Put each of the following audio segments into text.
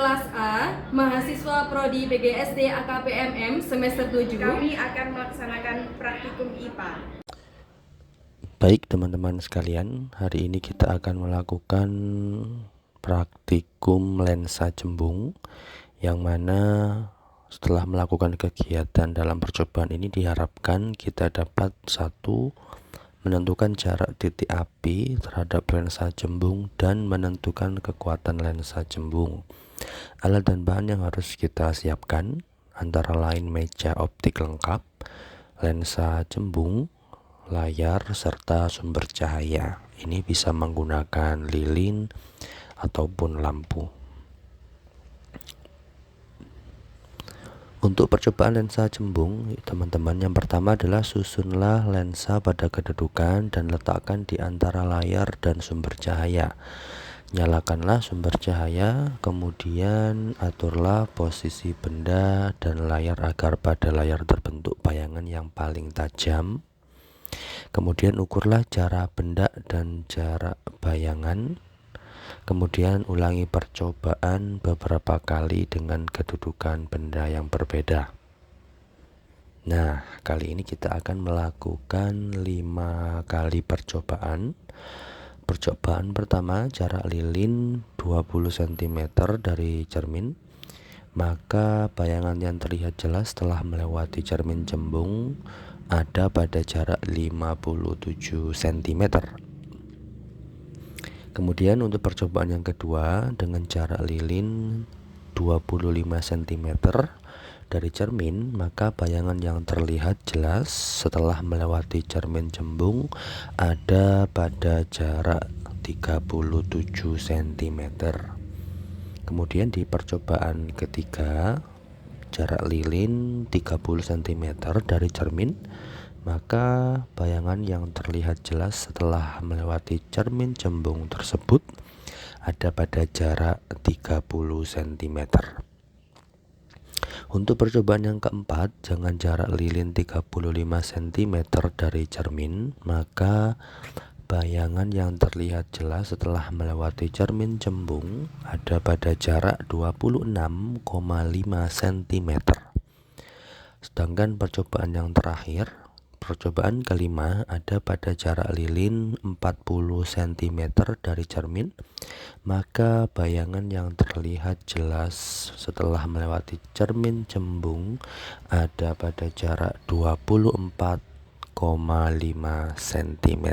kelas A, mahasiswa Prodi PGSD AKPMM semester 7. Kami akan melaksanakan praktikum IPA. Baik teman-teman sekalian, hari ini kita akan melakukan praktikum lensa cembung, yang mana setelah melakukan kegiatan dalam percobaan ini diharapkan kita dapat satu, menentukan jarak titik api terhadap lensa cembung dan menentukan kekuatan lensa cembung. Alat dan bahan yang harus kita siapkan antara lain meja optik lengkap, lensa cembung, layar, serta sumber cahaya. Ini bisa menggunakan lilin ataupun lampu. Untuk percobaan lensa cembung, teman-teman, yang pertama adalah susunlah lensa pada kedudukan dan letakkan di antara layar dan sumber cahaya. Nyalakanlah sumber cahaya, kemudian aturlah posisi benda dan layar agar pada layar terbentuk bayangan yang paling tajam. Kemudian ukurlah jarak benda dan jarak bayangan. Kemudian ulangi percobaan beberapa kali dengan kedudukan benda yang berbeda. Nah, kali ini kita akan melakukan 5 kali percobaan. Percobaan pertama, jarak lilin 20 cm dari cermin. Maka bayangan yang terlihat jelas setelah melewati cermin cembung ada pada jarak 57 cm. Kemudian untuk percobaan yang kedua, dengan jarak lilin 25 cm dari cermin, maka bayangan yang terlihat jelas setelah melewati cermin cembung ada pada jarak 37 cm. Kemudian di percobaan ketiga, jarak lilin 30 cm dari cermin, maka bayangan yang terlihat jelas setelah melewati cermin cembung tersebut ada pada jarak 30 cm. Untuk percobaan yang keempat, dengan jarak lilin 35 cm dari cermin, maka bayangan yang terlihat jelas setelah melewati cermin cembung ada pada jarak 26,5 cm. Sedangkan percobaan yang terakhir, percobaan kelima, ada pada jarak lilin 40 cm dari cermin, maka bayangan yang terlihat jelas setelah melewati cermin cembung ada pada jarak 24,5 cm.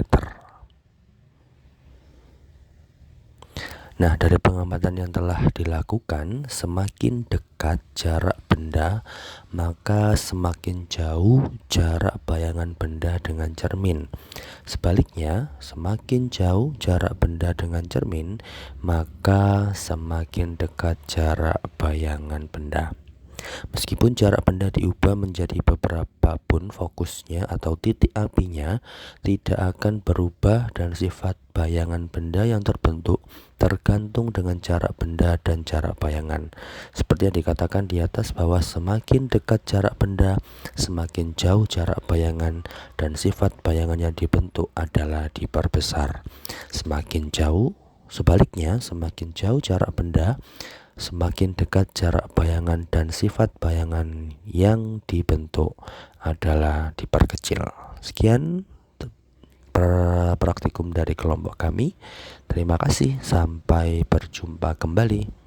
Nah, dari pengamatan yang telah dilakukan, semakin dekat jarak benda, maka semakin jauh jarak bayangan benda dengan cermin. Sebaliknya, semakin jauh jarak benda dengan cermin, maka semakin dekat jarak bayangan benda. Meskipun jarak benda diubah menjadi beberapa pun, fokusnya atau titik apinya tidak akan berubah dan sifat bayangan benda yang terbentuk tergantung dengan jarak benda dan jarak bayangan. Seperti yang dikatakan di atas bahwa semakin dekat jarak benda, semakin jauh jarak bayangan, dan sifat bayangan yang dibentuk adalah diperbesar. Semakin jauh, sebaliknya, semakin jauh jarak benda, semakin dekat jarak bayangan dan sifat bayangan yang dibentuk adalah diperkecil. Sekian praktikum dari kelompok kami. Terima kasih, sampai berjumpa kembali.